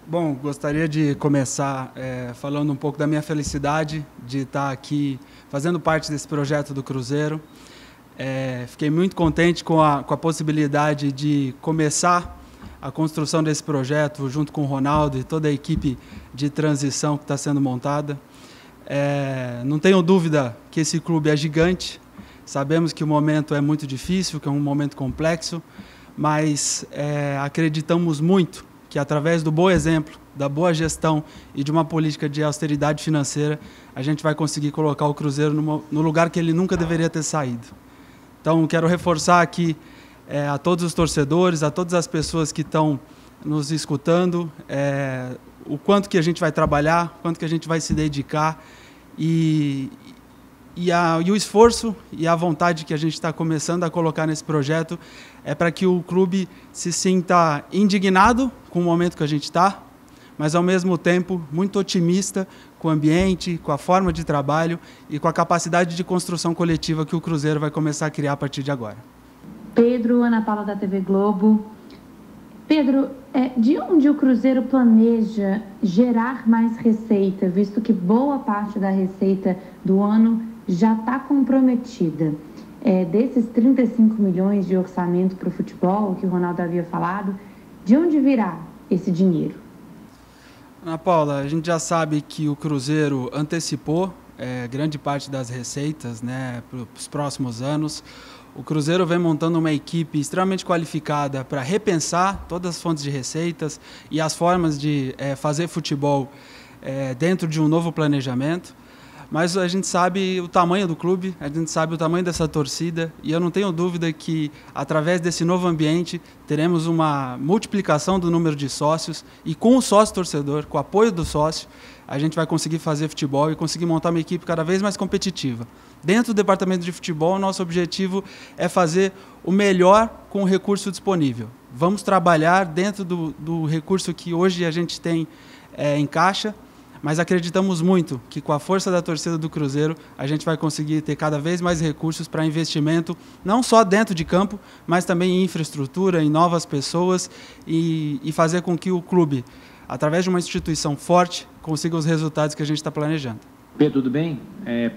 Bom, gostaria de começar falando um pouco da minha felicidade de estar aqui fazendo parte desse projeto do Cruzeiro. Fiquei muito contente com a possibilidade de começar a construção desse projeto junto com o Ronaldo e toda a equipe de transição que está sendo montada. Não tenho dúvida que esse clube é gigante. Sabemos que o momento é muito difícil, que é um momento complexo, mas acreditamos muito que através do bom exemplo, da boa gestão e de uma política de austeridade financeira, a gente vai conseguir colocar o Cruzeiro no lugar que ele nunca deveria ter saído. Então, quero reforçar aqui a todos os torcedores, a todas as pessoas que estão nos escutando, o quanto que a gente vai trabalhar, o quanto que a gente vai se dedicar e o esforço e a vontade que a gente está começando a colocar nesse projeto é para que o clube se sinta indignado com o momento que a gente está, mas ao mesmo tempo muito otimista com o ambiente, com a forma de trabalho e com a capacidade de construção coletiva que o Cruzeiro vai começar a criar a partir de agora. Pedro, Ana Paula da TV Globo. Pedro, de onde o Cruzeiro planeja gerar mais receita, visto que boa parte da receita do ano já está comprometida? Desses 35 milhões de orçamento para o futebol, que o Ronaldo havia falado, de onde virá esse dinheiro? Ana Paula, a gente já sabe que o Cruzeiro antecipou grande parte das receitas, né, para os próximos anos. O Cruzeiro vem montando uma equipe extremamente qualificada para repensar todas as fontes de receitas e as formas de fazer futebol dentro de um novo planejamento. Mas a gente sabe o tamanho do clube, a gente sabe o tamanho dessa torcida e eu não tenho dúvida que, através desse novo ambiente, teremos uma multiplicação do número de sócios e com o sócio-torcedor, com o apoio do sócio, a gente vai conseguir fazer futebol e conseguir montar uma equipe cada vez mais competitiva. Dentro do departamento de futebol, nosso objetivo é fazer o melhor com o recurso disponível. Vamos trabalhar dentro do recurso que hoje a gente tem em caixa, mas acreditamos muito que com a força da torcida do Cruzeiro a gente vai conseguir ter cada vez mais recursos para investimento, não só dentro de campo, mas também em infraestrutura, em novas pessoas e fazer com que o clube, através de uma instituição forte, consiga os resultados que a gente está planejando. Pedro, tudo bem?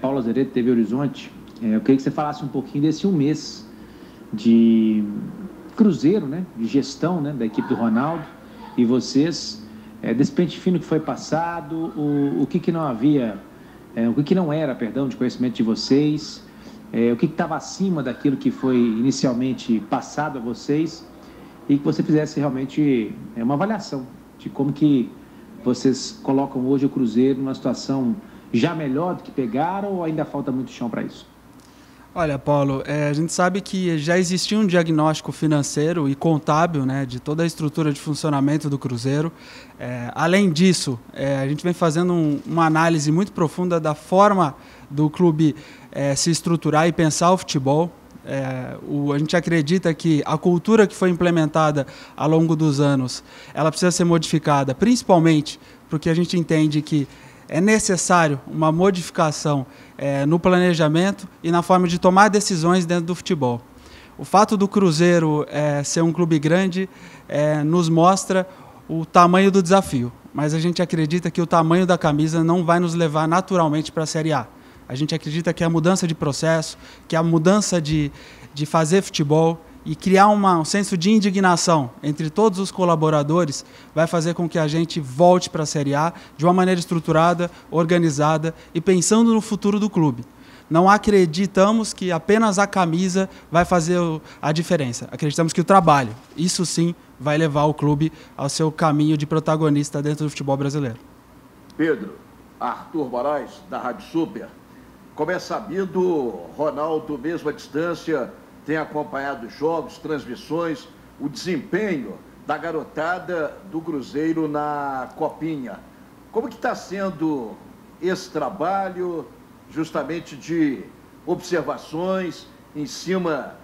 Paulo Azeredo, TV Horizonte. Eu queria que você falasse um pouquinho desse um mês de Cruzeiro, né? De gestão, né? Da equipe do Ronaldo e vocês. Desse pente fino que foi passado, o que não havia, o que não era, perdão, de conhecimento de vocês, o que estava acima daquilo que foi inicialmente passado a vocês e que você fizesse realmente uma avaliação de como que vocês colocam hoje o Cruzeiro numa situação já melhor do que pegaram ou ainda falta muito chão para isso? Olha, Paulo, a gente sabe que já existia um diagnóstico financeiro e contábil, né, de toda a estrutura de funcionamento do Cruzeiro. Além disso, a gente vem fazendo uma análise muito profunda da forma do clube se estruturar e pensar o futebol. A gente acredita que a cultura que foi implementada ao longo dos anos, ela precisa ser modificada, principalmente porque a gente entende que é necessário uma modificação no planejamento e na forma de tomar decisões dentro do futebol. O fato do Cruzeiro ser um clube grande nos mostra o tamanho do desafio, mas a gente acredita que o tamanho da camisa não vai nos levar naturalmente para a Série A. A gente acredita que a mudança de processo, que a mudança de fazer futebol e criar um senso de indignação entre todos os colaboradores vai fazer com que a gente volte para a Série A de uma maneira estruturada, organizada e pensando no futuro do clube. Não acreditamos que apenas a camisa vai fazer a diferença. Acreditamos que o trabalho, isso sim, vai levar o clube ao seu caminho de protagonista dentro do futebol brasileiro. Pedro, Arthur Moraes, da Rádio Super. Como é sabido, Ronaldo, mesmo à distância, tem acompanhado os jogos, transmissões, o desempenho da garotada do Cruzeiro na Copinha. Como que está sendo esse trabalho, justamente de observações em cima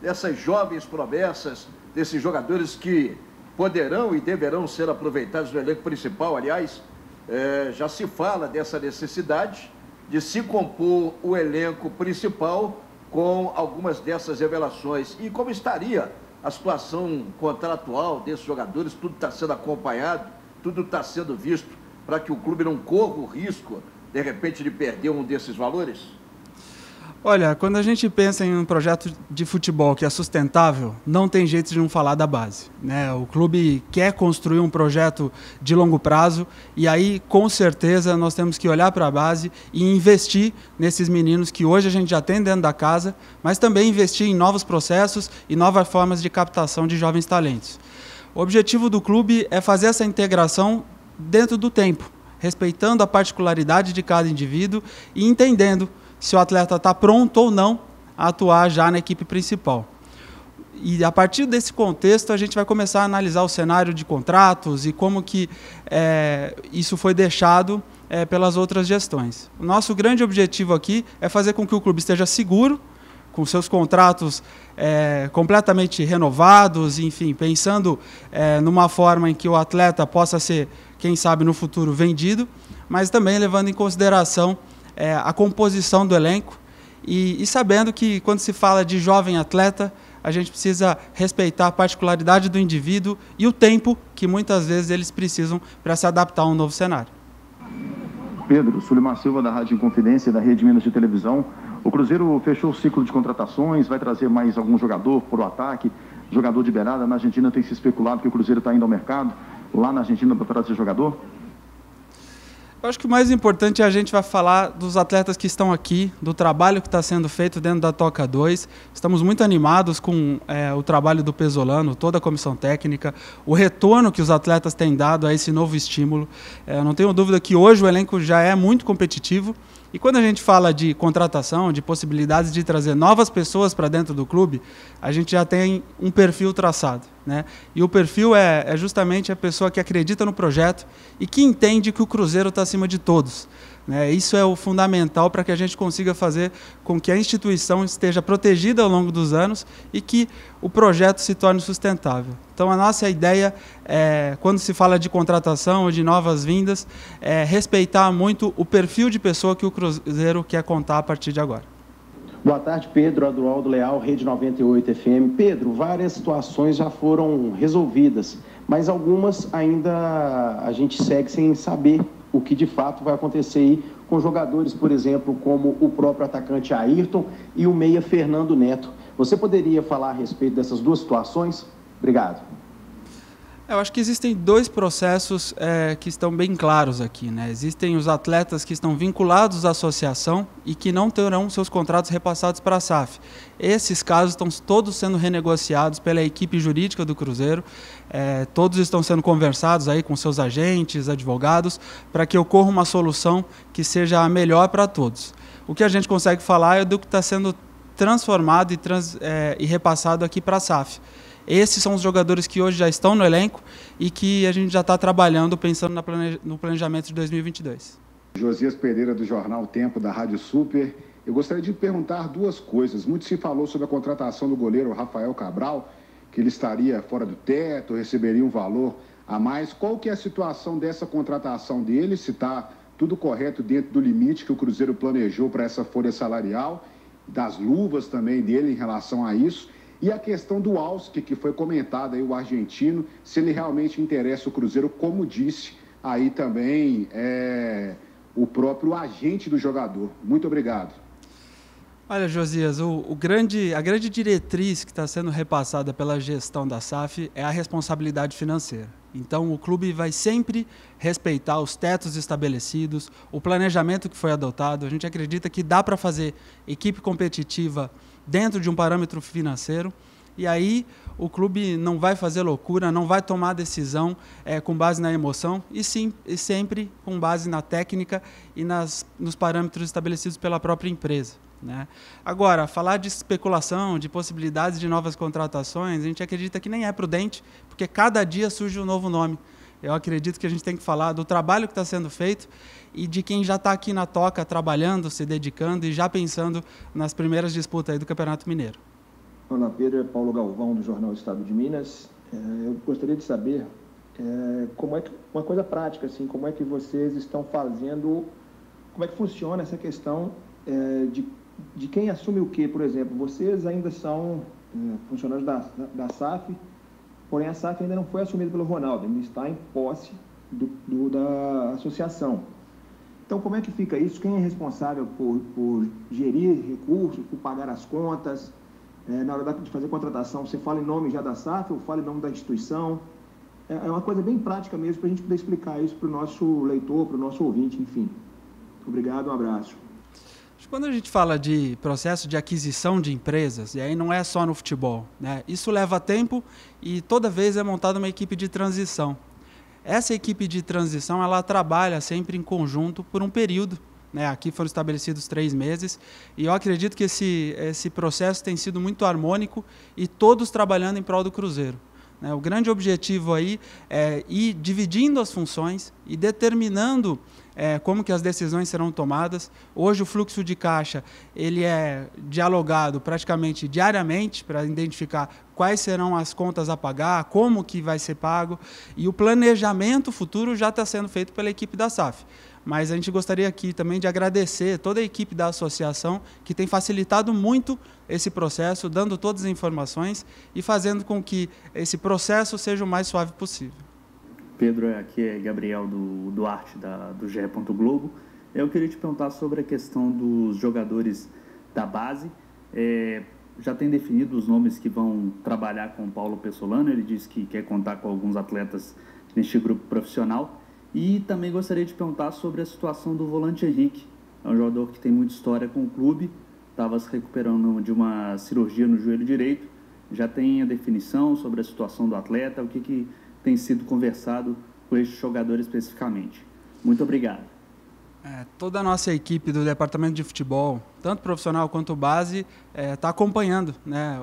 dessas jovens promessas, desses jogadores que poderão e deverão ser aproveitados no elenco principal? Aliás, já se fala dessa necessidade de se compor o elenco principal com algumas dessas revelações. E como estaria a situação contratual desses jogadores? Tudo está sendo acompanhado, tudo está sendo visto para que o clube não corra o risco, de repente, de perder um desses valores? Olha, quando a gente pensa em um projeto de futebol que é sustentável, não tem jeito de não falar da base, né? O clube quer construir um projeto de longo prazo e aí, com certeza, nós temos que olhar para a base e investir nesses meninos que hoje a gente já tem dentro da casa, mas também investir em novos processos e novas formas de captação de jovens talentos. O objetivo do clube é fazer essa integração dentro do tempo, respeitando a particularidade de cada indivíduo e entendendo se o atleta está pronto ou não a atuar já na equipe principal. E a partir desse contexto a gente vai começar a analisar o cenário de contratos e como que isso foi deixado pelas outras gestões. O nosso grande objetivo aqui é fazer com que o clube esteja seguro, com seus contratos completamente renovados, enfim, pensando numa forma em que o atleta possa ser, quem sabe no futuro, vendido, mas também levando em consideração a composição do elenco e sabendo que quando se fala de jovem atleta, a gente precisa respeitar a particularidade do indivíduo e o tempo que muitas vezes eles precisam para se adaptar a um novo cenário. Pedro, Sulimar Silva da Rádio Inconfidência e da Rede Minas de Televisão. O Cruzeiro fechou o ciclo de contratações, vai trazer mais algum jogador para o ataque, jogador de beirada. Na Argentina tem se especulado que o Cruzeiro está indo ao mercado, lá na Argentina, para trazer jogador? Eu acho que o mais importante é a gente vai falar dos atletas que estão aqui, do trabalho que está sendo feito dentro da Toca 2. Estamos muito animados com o trabalho do Pesolano, toda a comissão técnica, o retorno que os atletas têm dado a esse novo estímulo. Não tenho dúvida que hoje o elenco já é muito competitivo. E quando a gente fala de contratação, de possibilidades de trazer novas pessoas para dentro do clube, a gente já tem um perfil traçado, né? E o perfil é justamente a pessoa que acredita no projeto e que entende que o Cruzeiro está acima de todos, né? Isso é o fundamental para que a gente consiga fazer com que a instituição esteja protegida ao longo dos anos e que o projeto se torne sustentável. Então, a nossa ideia, quando se fala de contratação ou de novas vindas, é respeitar muito o perfil de pessoa que o Cruzeiro quer contar a partir de agora. Boa tarde, Pedro. Adualdo Leal, Rede 98 FM. Pedro, várias situações já foram resolvidas, mas algumas ainda a gente segue sem saber o que de fato vai acontecer aí com jogadores, por exemplo, como o próprio atacante Ayrton e o meia Fernando Neto. Você poderia falar a respeito dessas duas situações? Obrigado. Eu acho que existem dois processos que estão bem claros aqui, né? Existem os atletas que estão vinculados à associação e que não terão seus contratos repassados para a SAF. Esses casos estão todos sendo renegociados pela equipe jurídica do Cruzeiro, todos estão sendo conversados aí com seus agentes, advogados, para que ocorra uma solução que seja a melhor para todos. O que a gente consegue falar é do que está sendo transformado e repassado aqui para a SAF. Esses são os jogadores que hoje já estão no elenco e que a gente já está trabalhando, pensando no planejamento de 2022. Josias Pereira, do Jornal Tempo, da Rádio Super. Eu gostaria de perguntar duas coisas. Muito se falou sobre a contratação do goleiro Rafael Cabral, que ele estaria fora do teto, receberia um valor a mais. Qual que é a situação dessa contratação dele? Se está tudo correto dentro do limite que o Cruzeiro planejou para essa folha salarial, das luvas também dele em relação a isso. E a questão do Auski, que foi comentada aí, o argentino, se ele realmente interessa o Cruzeiro, como disse aí também o próprio agente do jogador. Muito obrigado. Olha, Josias, a grande diretriz que está sendo repassada pela gestão da SAF é a responsabilidade financeira. Então, o clube vai sempre respeitar os tetos estabelecidos, o planejamento que foi adotado. A gente acredita que dá para fazer equipe competitiva dentro de um parâmetro financeiro, e aí o clube não vai fazer loucura, não vai tomar decisão com base na emoção, e sempre com base na técnica e nos parâmetros estabelecidos pela própria empresa, né? Agora, falar de especulação, de possibilidades de novas contratações, a gente acredita que nem é prudente, porque cada dia surge um novo nome. Eu acredito que a gente tem que falar do trabalho que está sendo feito e de quem já está aqui na Toca trabalhando, se dedicando e já pensando nas primeiras disputas aí do Campeonato Mineiro. Olá, Pedro. É Paulo Galvão, do Jornal Estado de Minas. Eu gostaria de saber como é que, uma coisa prática, assim, como é que vocês estão fazendo, como é que funciona essa questão de quem assume o quê, por exemplo. Vocês ainda são funcionários da SAF, porém a SAF ainda não foi assumida pelo Ronaldo, ele está em posse da associação. Então, como é que fica isso? Quem é responsável por gerir recursos, por pagar as contas? Na hora de fazer contratação, você fala em nome já da SAF ou fala em nome da instituição? É uma coisa bem prática mesmo para a gente poder explicar isso para o nosso leitor, para o nosso ouvinte, enfim. Obrigado, um abraço. Quando a gente fala de processo de aquisição de empresas, e aí não é só no futebol, né? Isso leva tempo e toda vez é montada uma equipe de transição. Essa equipe de transição, ela trabalha sempre em conjunto por um período, né? Aqui foram estabelecidos 3 meses e eu acredito que esse processo tem sido muito harmônico e todos trabalhando em prol do Cruzeiro. O grande objetivo aí é ir dividindo as funções e determinando como que as decisões serão tomadas. Hoje o fluxo de caixa ele é dialogado praticamente diariamente para identificar quais serão as contas a pagar, como que vai ser pago, e o planejamento futuro já está sendo feito pela equipe da SAF. Mas a gente gostaria aqui também de agradecer toda a equipe da associação que tem facilitado muito esse processo, dando todas as informações e fazendo com que esse processo seja o mais suave possível. Pedro, aqui é Gabriel do Duarte, do GE. Globo. Eu queria te perguntar sobre a questão dos jogadores da base. Já tem definido os nomes que vão trabalhar com o Paulo Pessolano, ele disse que quer contar com alguns atletas neste grupo profissional. E também gostaria de perguntar sobre a situação do volante Henrique. É um jogador que tem muita história com o clube, estava se recuperando de uma cirurgia no joelho direito. Já tem a definição sobre a situação do atleta, o que tem sido conversado com este jogador especificamente. Muito obrigado. Toda a nossa equipe do departamento de futebol, tanto profissional quanto base, está acompanhando, né,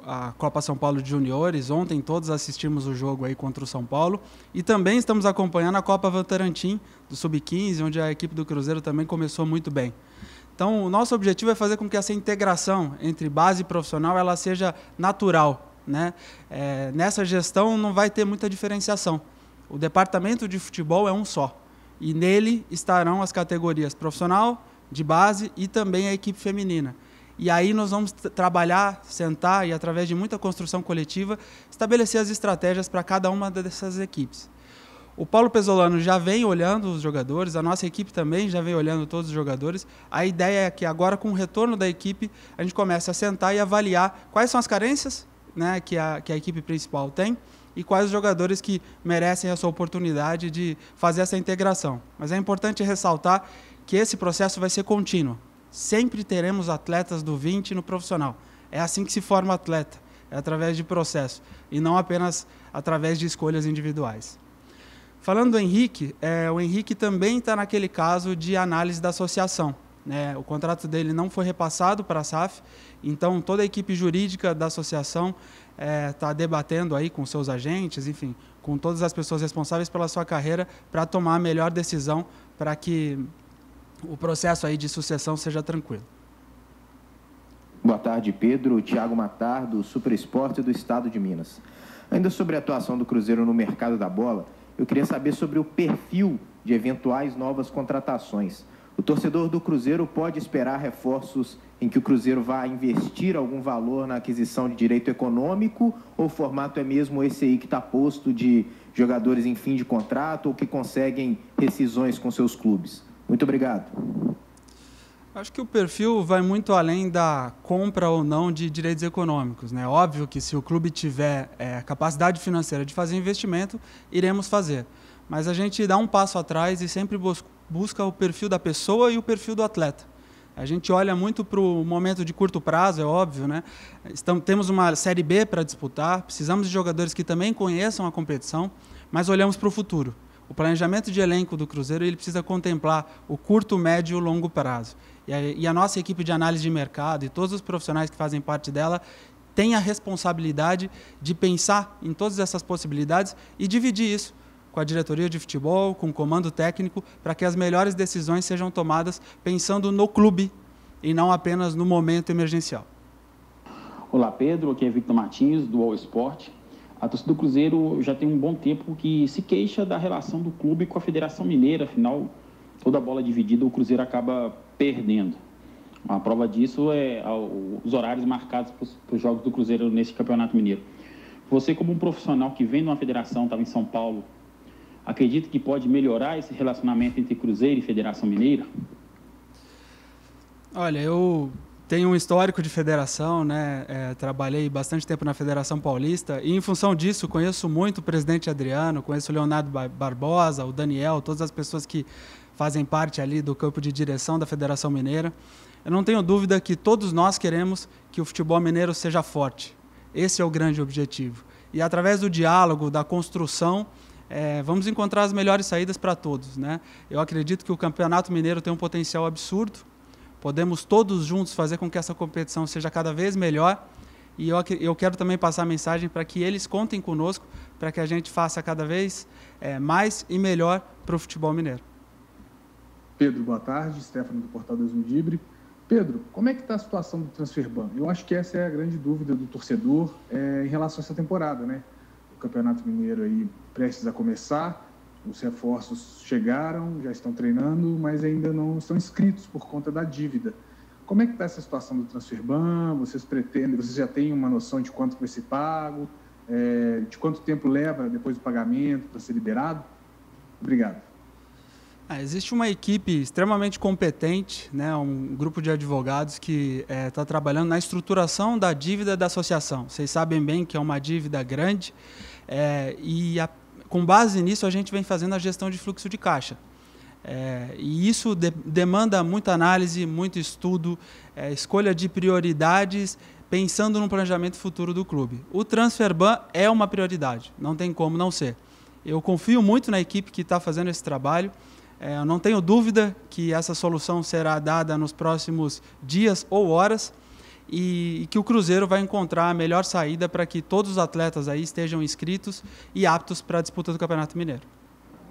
a Copa São Paulo de Juniores. Ontem todos assistimos o jogo aí contra o São Paulo e também estamos acompanhando a Copa Votorantim do Sub-15, onde a equipe do Cruzeiro também começou muito bem. Então o nosso objetivo é fazer com que essa integração entre base e profissional ela seja natural, né? Nessa gestão não vai ter muita diferenciação. O departamento de futebol é um só. E nele estarão as categorias profissional, de base e também a equipe feminina. E aí nós vamos trabalhar, sentar e, através de muita construção coletiva, estabelecer as estratégias para cada uma dessas equipes. O Paulo Pessolano já vem olhando os jogadores, a nossa equipe também já vem olhando todos os jogadores. A ideia é que agora, com o retorno da equipe, a gente comece a sentar e avaliar quais são as carências, né, que a equipe principal tem, e quais os jogadores que merecem essa oportunidade de fazer essa integração. Mas é importante ressaltar que esse processo vai ser contínuo. Sempre teremos atletas do 20 no profissional. É assim que se forma atleta, é através de processo, e não apenas através de escolhas individuais. Falando do Henrique, o Henrique também está naquele caso de análise da associação, né? O contrato dele não foi repassado para a SAF, então toda a equipe jurídica da associação está debatendo aí com seus agentes, enfim, com todas as pessoas responsáveis pela sua carreira para tomar a melhor decisão para que o processo aí de sucessão seja tranquilo. Boa tarde, Pedro. Thiago Matar, do Super Esporte do Estado de Minas. Ainda sobre a atuação do Cruzeiro no mercado da bola, eu queria saber sobre o perfil de eventuais novas contratações. O torcedor do Cruzeiro pode esperar reforços em que o Cruzeiro vai investir algum valor na aquisição de direito econômico, ou o formato é mesmo esse aí que está posto de jogadores em fim de contrato ou que conseguem rescisões com seus clubes? Muito obrigado. Acho que o perfil vai muito além da compra ou não de direitos econômicos, né? Óbvio que se o clube tiver capacidade financeira de fazer investimento, iremos fazer. Mas a gente dá um passo atrás e sempre busca o perfil da pessoa e o perfil do atleta. A gente olha muito para o momento de curto prazo, é óbvio, né? Temos uma Série B para disputar, precisamos de jogadores que também conheçam a competição, mas olhamos para o futuro. O planejamento de elenco do Cruzeiro ele precisa contemplar o curto, médio e o longo prazo. E a nossa equipe de análise de mercado e todos os profissionais que fazem parte dela têm a responsabilidade de pensar em todas essas possibilidades e dividir isso com a diretoria de futebol, com o comando técnico, para que as melhores decisões sejam tomadas pensando no clube e não apenas no momento emergencial. Olá, Pedro. Aqui é Victor Martins, do All Sport. A torcida do Cruzeiro já tem um bom tempo que se queixa da relação do clube com a Federação Mineira. Afinal, toda a bola dividida, o Cruzeiro acaba perdendo. A prova disso é os horários marcados para os jogos do Cruzeiro nesse Campeonato Mineiro. Você, como um profissional que vem de uma federação, estava em São Paulo, acredita que pode melhorar esse relacionamento entre Cruzeiro e Federação Mineira? Olha, eu tenho um histórico de federação, né? Trabalhei bastante tempo na Federação Paulista e, em função disso, conheço muito o presidente Adriano, conheço o Leonardo Barbosa, o Daniel, todas as pessoas que fazem parte ali do campo de direção da Federação Mineira. Eu não tenho dúvida que todos nós queremos que o futebol mineiro seja forte. Esse é o grande objetivo. E, através do diálogo, da construção, vamos encontrar as melhores saídas para todos, né? Eu acredito que o Campeonato Mineiro tem um potencial absurdo. Podemos todos juntos fazer com que essa competição seja cada vez melhor. E eu quero também passar a mensagem para que eles contem conosco, para que a gente faça cada vez mais e melhor para o futebol mineiro. Pedro, boa tarde. Stefano, do Portal Deus Me Livre. Pedro, como é que está a situação do Transferban? Eu acho que essa é a grande dúvida do torcedor em relação a essa temporada, né? O Campeonato Mineiro aí prestes a começar, os reforços chegaram, já estão treinando, mas ainda não estão inscritos por conta da dívida. Como é que está essa situação do Transferban? Vocês já têm uma noção de quanto vai ser pago? De quanto tempo leva depois do pagamento para ser liberado? Obrigado. Existe uma equipe extremamente competente, né, um grupo de advogados que está trabalhando na estruturação da dívida da associação. Vocês sabem bem que é uma dívida grande com base nisso a gente vem fazendo a gestão de fluxo de caixa. E isso demanda muita análise, muito estudo, escolha de prioridades, pensando no planejamento futuro do clube. O Transferban é uma prioridade, não tem como não ser. Eu confio muito na equipe que está fazendo esse trabalho. Eu não tenho dúvida que essa solução será dada nos próximos dias ou horas e que o Cruzeiro vai encontrar a melhor saída para que todos os atletas aí estejam inscritos e aptos para a disputa do Campeonato Mineiro.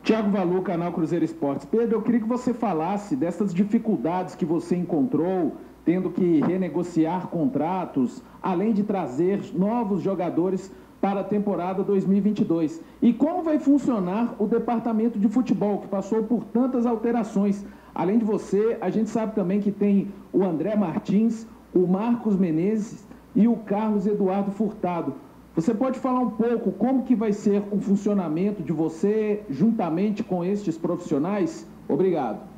Tiago Valu, canal Cruzeiro Esportes. Pedro, eu queria que você falasse dessas dificuldades que você encontrou, tendo que renegociar contratos, além de trazer novos jogadores para a temporada 2022. E como vai funcionar o departamento de futebol, que passou por tantas alterações? Além de você, a gente sabe também que tem o André Martins, o Marcos Menezes e o Carlos Eduardo Furtado. Você pode falar um pouco como que vai ser o funcionamento de você juntamente com estes profissionais? Obrigado.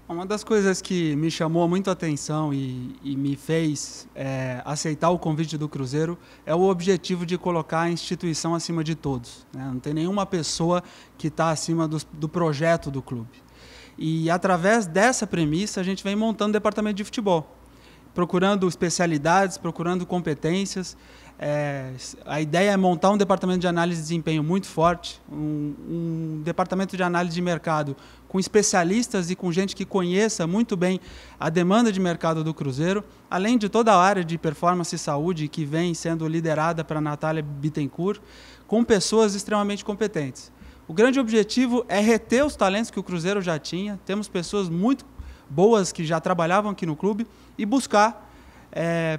Uma das coisas que me chamou muito a atenção e me fez aceitar o convite do Cruzeiro é o objetivo de colocar a instituição acima de todos, né? Não tem nenhuma pessoa que está acima do projeto do clube. E através dessa premissa a gente vem montando o departamento de futebol, procurando especialidades, procurando competências. A ideia é montar um departamento de análise de desempenho muito forte, um departamento de análise de mercado com especialistas e com gente que conheça muito bem a demanda de mercado do Cruzeiro, além de toda a área de performance e saúde que vem sendo liderada para a Natália Bittencourt, com pessoas extremamente competentes. O grande objetivo é reter os talentos que o Cruzeiro já tinha, temos pessoas muito boas que já trabalhavam aqui no clube e buscar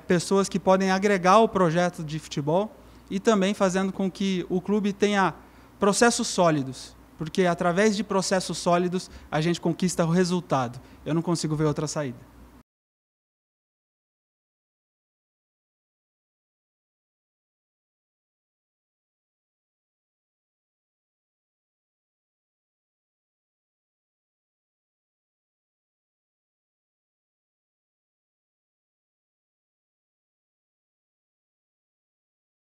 pessoas que podem agregar o projeto de futebol e também fazendo com que o clube tenha processos sólidos, porque através de processos sólidos a gente conquista o resultado. Eu não consigo ver outra saída.